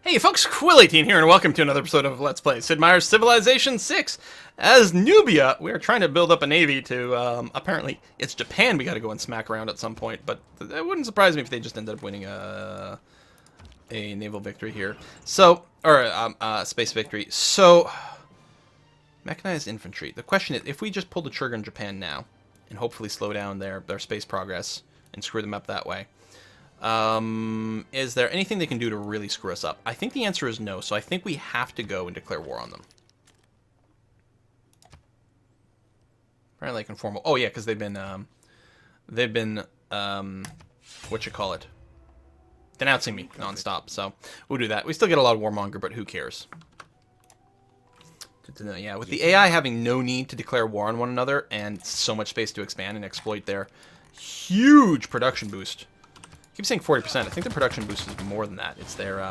Hey folks, Quill18 here, and welcome to another episode of Let's Play Sid Meier's Civilization 6. As Nubia, we are trying to build up a navy to, apparently, it's Japan we gotta go and smack around at some point, but it wouldn't surprise me if they just ended up winning a naval victory here. So, or, space victory. So, mechanized infantry. The question is, if we just pull the trigger in Japan now, and hopefully slow down their space progress, and screw them up that way, is there anything they can do to really screw us up? I think the answer is no, so I think we have to go and declare war on them. Apparently, like informal. Oh yeah, because they've been, denouncing me nonstop. So we'll do that. We still get a lot of warmonger, but who cares? Good to know. Yeah, with the AI having no need to declare war on one another and so much space to expand and exploit their huge production boost. I keep saying 40%. I think the production boost is more than that. It's their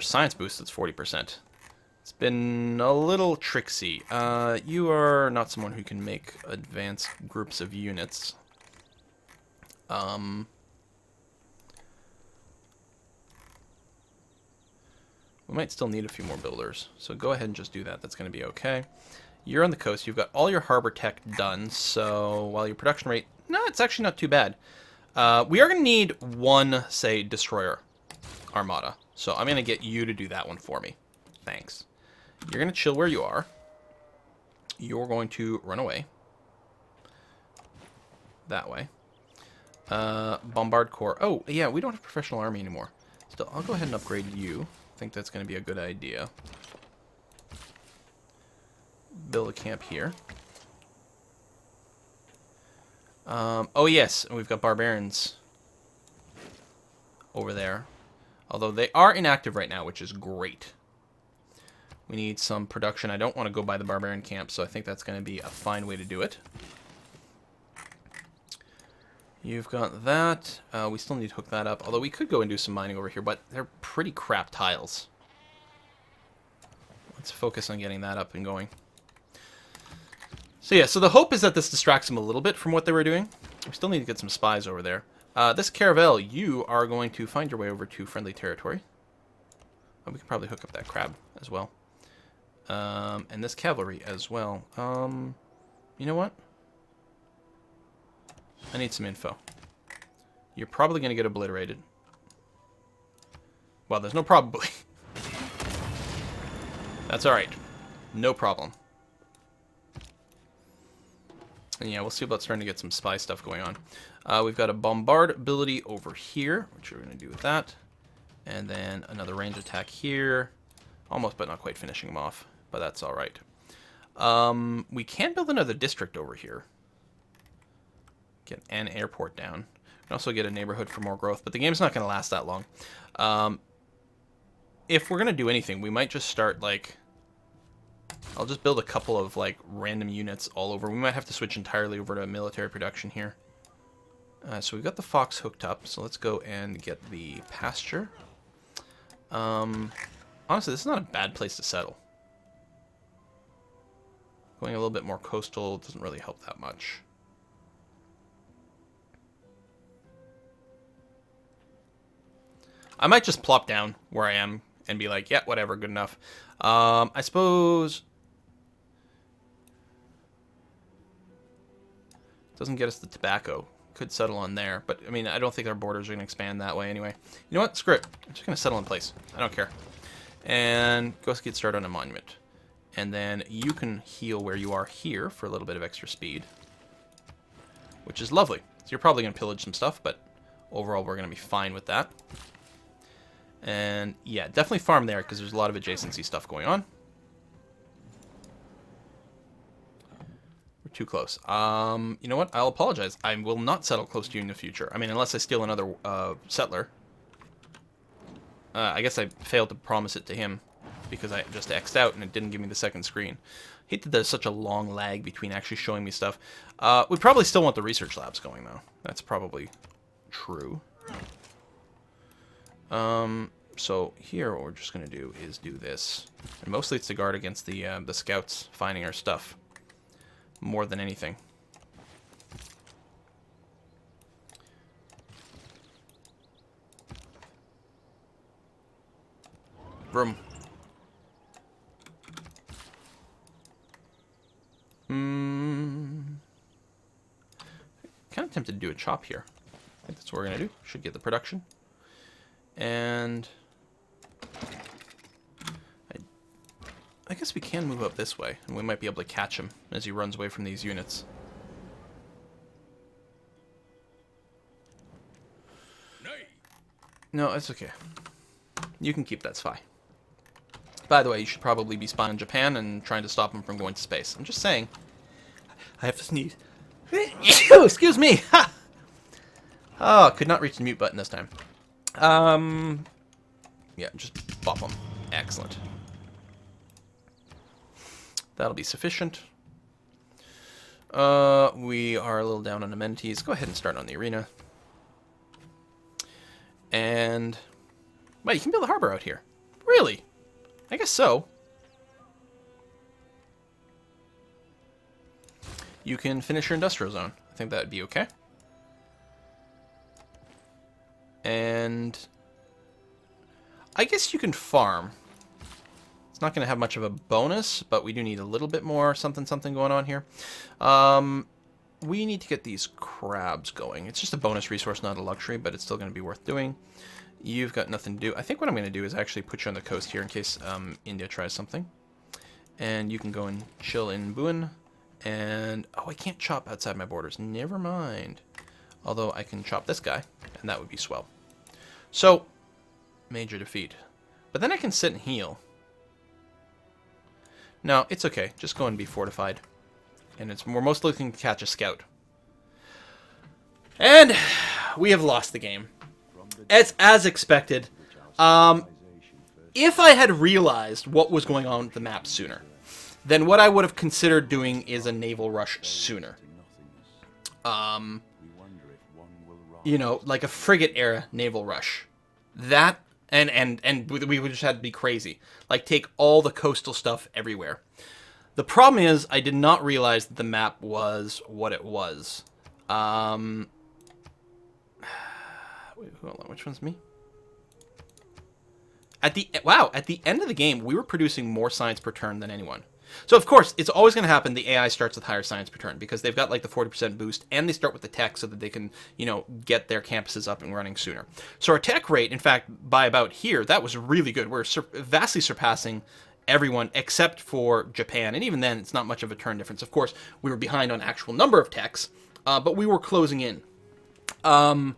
science boost that's 40%. It's been a little tricksy. You are not someone who can make advanced groups of units. We might still need a few more builders, so go ahead and just do that. That's going to be okay. You're on the coast. You've got all your harbor tech done, so while your production rate... No, it's actually not too bad. We are going to need one, say, destroyer armada. So I'm going to get you to do that one for me. Thanks. You're going to chill where you are. You're going to run away. That way. Bombard Corps. Oh, yeah, we don't have professional army anymore. Still, I'll go ahead and upgrade you. I think that's going to be a good idea. Build a camp here. Oh yes, and we've got barbarians over there. Although they are inactive right now, which is great. We need some production. I don't want to go by the barbarian camp, so I think that's going to be a fine way to do it. You've got that. We still need to hook that up. Although we could go and do some mining over here, but they're pretty crap tiles. Let's focus on getting that up and going. So yeah, so the hope is that this distracts them a little bit from what they were doing. We still need to get some spies over there. This caravel, you are going to find your way over to friendly territory. Oh, we can probably hook up that crab as well. And this cavalry as well. You know what? I need some info. You're probably going to get obliterated. Well, there's no probably. That's alright. No problem. And yeah, we'll see about starting to get some spy stuff going on. We've got a bombard ability over here, which we're going to do with that. And then another range attack here. Almost, but not quite finishing them off. But that's alright. We can build another district over here. Get an airport down. We can also get a neighborhood for more growth, but the game's not going to last that long. If we're going to do anything, we might just start, like... I'll just build a couple of, like, random units all over. We might have to switch entirely over to military production here. So we've got the fox hooked up, so let's go and get the pasture. Honestly, this is not a bad place to settle. Going a little bit more coastal doesn't really help that much. I might just plop down where I am and be like, yeah, whatever, good enough. I suppose... Doesn't get us the tobacco. Could settle on there. But, I mean, I don't think our borders are going to expand that way anyway. You know what? Screw it. I'm just going to settle in place. I don't care. And go get started on a monument. And then you can heal where you are here for a little bit of extra speed. Which is lovely. So you're probably going to pillage some stuff, but overall we're going to be fine with that. And, yeah, definitely farm there because there's a lot of adjacency stuff going on. Too close. You know what? I'll apologize. I will not settle close to you in the future. I mean, unless I steal another settler. I guess I failed to promise it to him because I just X'd out and it didn't give me the second screen. I hate that there's such a long lag between actually showing me stuff. We probably still want the research labs going, though. That's probably true. So here what we're just going to do is do this. And mostly it's to guard against the scouts finding our stuff. More than anything. Vroom. Kind of tempted to do a chop here. I think that's what we're going to do. Should get the production. And I guess we can move up this way, and we might be able to catch him as he runs away from these units. No, it's okay. You can keep that spy. By the way, you should probably be spying on Japan and trying to stop him from going to space. I'm just saying. I have to sneeze. Excuse me! Ha! Oh, could not reach the mute button this time. Yeah, just bop him. Excellent. That'll be sufficient. We are a little down on amenities. Go ahead and start on the arena. And... Wait, you can build a harbor out here. Really? I guess so. You can finish your industrial zone. I think that would be okay. And... I guess you can farm. It's not going to have much of a bonus, but we do need a little bit more something going on here. We need to get these crabs going. It's just a bonus resource, not a luxury, but it's still going to be worth doing. You've got nothing to do. I think what I'm going to do is actually put you on the coast here in case India tries something. And you can go and chill in Buin. And, oh, I can't chop outside my borders. Never mind. Although I can chop this guy, and that would be swell. So, major defeat. But then I can sit and heal. No, it's okay. Just go and be fortified. And we're most likely to catch a scout. And we have lost the game. It's as expected. If I had realized what was going on with the map sooner, then what I would have considered doing is a naval rush sooner. You know, like a frigate-era naval rush. That, and we would just have to be crazy. Like, take all the coastal stuff everywhere. The problem is, I did not realize that the map was what it was. Wait, hold on, which one's me? At the end of the game, we were producing more science per turn than anyone. So, of course, it's always going to happen. The AI starts with higher science per turn because they've got, like, the 40% boost, and they start with the tech so that they can, you know, get their campuses up and running sooner. So our tech rate, in fact, by about here, that was really good. We're vastly surpassing everyone except for Japan, and even then, it's not much of a turn difference. Of course, we were behind on actual number of techs, but we were closing in. That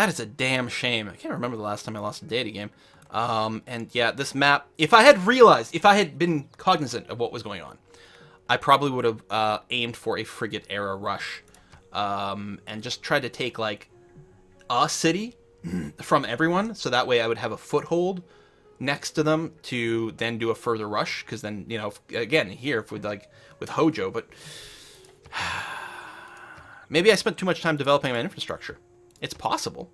is a damn shame. I can't remember the last time I lost a Deity game. And yeah, this map, if I had been cognizant of what was going on, I probably would have aimed for a frigate-era rush, and just tried to take, like, a city from everyone, so that way I would have a foothold next to them to then do a further rush, because then, you know, again, here, if with Hojo, but maybe I spent too much time developing my infrastructure. It's possible.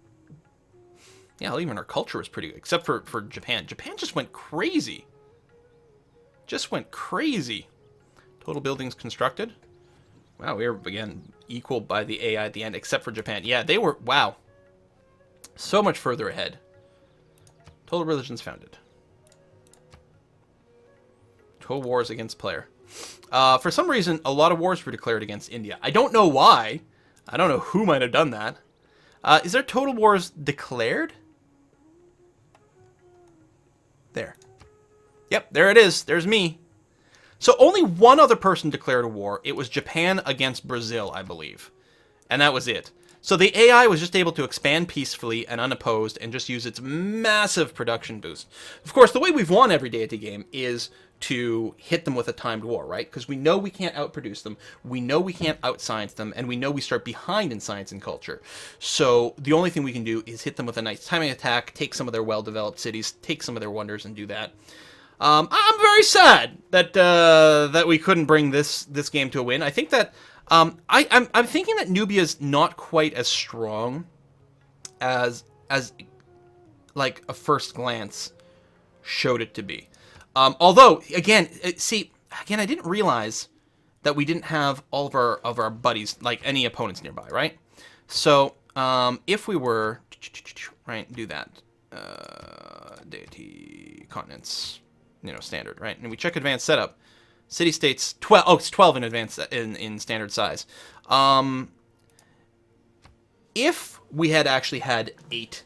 Yeah, even our culture was pretty good, except for Japan. Japan just went crazy. Just went crazy. Total buildings constructed. Wow, we were, again, equal by the AI at the end, except for Japan. Yeah, they were, wow. So much further ahead. Total religions founded. Total wars against player. For some reason, a lot of wars were declared against India. I don't know why. I don't know who might have done that. Is there total wars declared? There. Yep, there it is. There's me. So only one other person declared a war. It was Japan against Brazil, I believe. And that was it. So the AI was just able to expand peacefully and unopposed and just use its massive production boost. Of course, the way we've won every day at the game is to hit them with a timed war, right? Because we know we can't outproduce them, we know we can't outscience them, and we know we start behind in science and culture. So the only thing we can do is hit them with a nice timing attack, take some of their well-developed cities, take some of their wonders, and do that. I'm very sad that that we couldn't bring this game to a win. I think that I'm thinking that Nubia's not quite as strong as like a first glance showed it to be. Although, again, I didn't realize that we didn't have all of our buddies, like any opponents nearby, right? So, if we were, right, do that. Deity. continents, you know, standard, right? And we check advanced setup. City-states 12. Oh, it's 12 in advanced in standard size. If we had actually had 8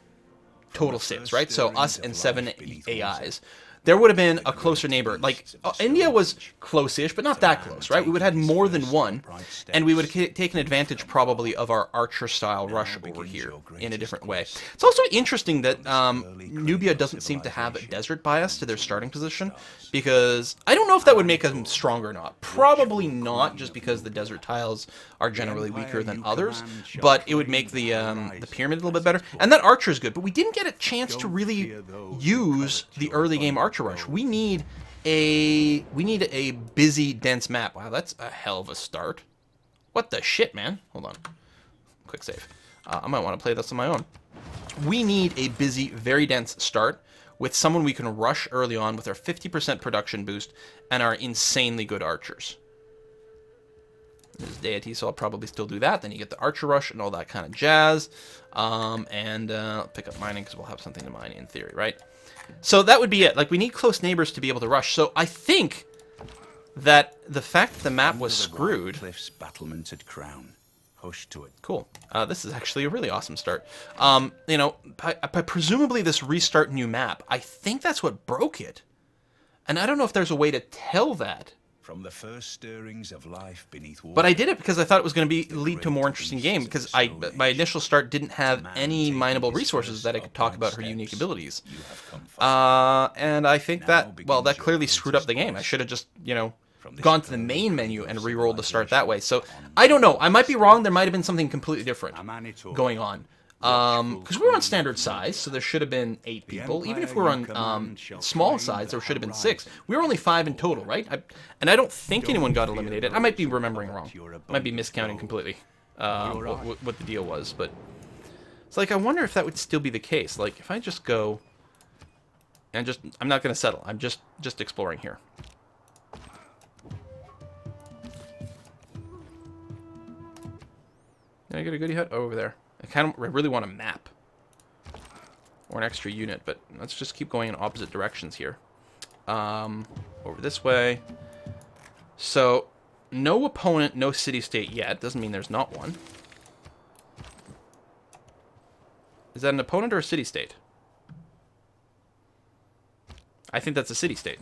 total civs, right? So us and 7 AIs. There would have been a closer neighbor. Like, India was close-ish, but not that close, right? We would have had more than one, and we would have taken advantage probably of our archer-style rush over here in a different way. It's also interesting that Nubia doesn't seem to have a desert bias to their starting position, because I don't know if that would make them stronger or not. Probably not, just because the desert tiles are generally weaker than others, but it would make the pyramid a little bit better. And that archer is good, but we didn't get a chance to really use the early game archer rush. We need a busy, dense map. Wow, that's a hell of a start. What the shit, man? Hold on. Quick save. I might want to play this on my own. We need a busy, very dense start with someone we can rush early on with our 50% production boost and our insanely good archers. This is Deity, so I'll probably still do that. Then you get the archer rush and all that kind of jazz. And pick up mining because we'll have something to mine in theory, right? So that would be it. Like, we need close neighbors to be able to rush. So I think that the fact that the map was screwed. Cliff's battlemented crown. Hush to it. Cool. This is actually a really awesome start. You know, presumably this restart new map, I think that's what broke it. And I don't know if there's a way to tell that. From the first stirrings of life beneath water. But I did it because I thought it was going to lead to a more interesting game, because my initial start didn't have any mineable resources that I could talk about her unique abilities. And I think that, well, that clearly screwed up the game. I should have just, you know, gone to the main menu and re-rolled the start that way. So I don't know. I might be wrong. There might have been something completely different going on. Because we were on standard size, so there should have been 8 people. Even if we were on small size, there should have been 6. We were only 5 in total, right? And I don't think anyone got eliminated. I might be remembering wrong. I might be miscounting completely what the deal was. But it's like, I wonder if that would still be the case. Like, if I just go and just... I'm not going to settle. I'm just exploring here. Did I get a goodie hut? Oh, over there. I really want a map or an extra unit, but let's just keep going in opposite directions here. Over this way. So, no opponent, no city-state yet. Doesn't mean there's not one. Is that an opponent or a city-state? I think that's a city-state.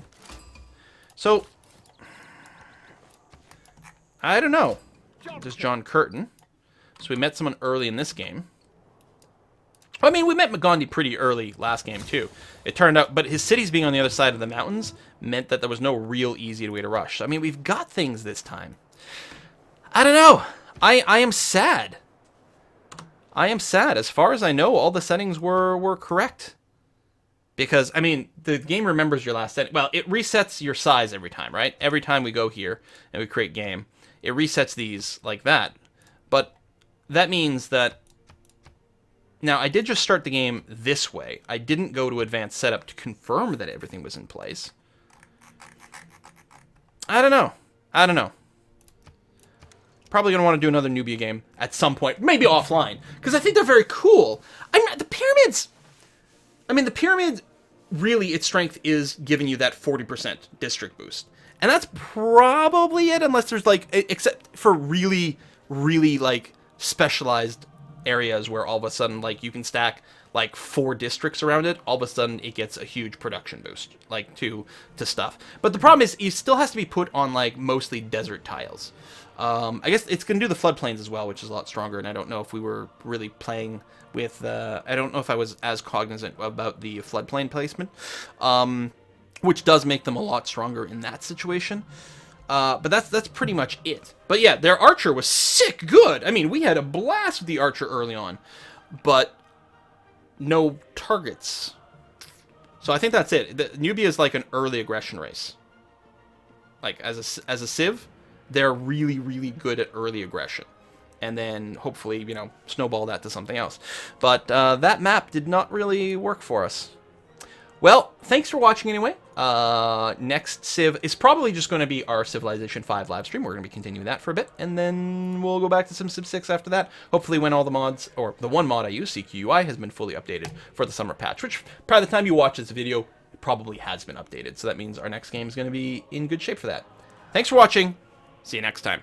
So, I don't know. There's John Curtin. So we met someone early in this game. I mean, we met Magandhi pretty early last game, too. It turned out, but his cities being on the other side of the mountains meant that there was no real easy way to rush. I mean, we've got things this time. I don't know. I am sad. I am sad. As far as I know, all the settings were correct. Because, I mean, the game remembers your last setting. Well, it resets your size every time, right? Every time we go here and we create game, it resets these like that. But that means that... Now, I did just start the game this way. I didn't go to advanced setup to confirm that everything was in place. I don't know. I don't know. Probably going to want to do another Nubia game at some point. Maybe offline. Because I think they're very cool. The pyramids... I mean, the pyramid, really, its strength is giving you that 40% district boost. And that's probably it, unless there's, like... Except for really, really, like... specialized areas where all of a sudden, like, you can stack like 4 districts around it, all of a sudden it gets a huge production boost, like, to stuff. But the problem is, it still has to be put on, like, mostly desert tiles. I guess it's going to do the floodplains as well, which is a lot stronger, and I don't know if we were really playing with, I don't know if I was as cognizant about the floodplain placement, which does make them a lot stronger in that situation. But that's pretty much it. But yeah, their archer was sick good. I mean, we had a blast with the archer early on, but no targets. So I think that's it. Nubia is like an early aggression race. Like, as a civ, they're really, really good at early aggression. And then, hopefully, you know, snowball that to something else. But that map did not really work for us. Well, thanks for watching anyway. Next Civ is probably just going to be our Civilization 5 live stream. We're going to be continuing that for a bit, and then we'll go back to some Civ 6 after that. Hopefully when all the mods, or the one mod I use, CQUI, has been fully updated for the summer patch, which by the time you watch this video, probably has been updated. So that means our next game is going to be in good shape for that. Thanks for watching. See you next time.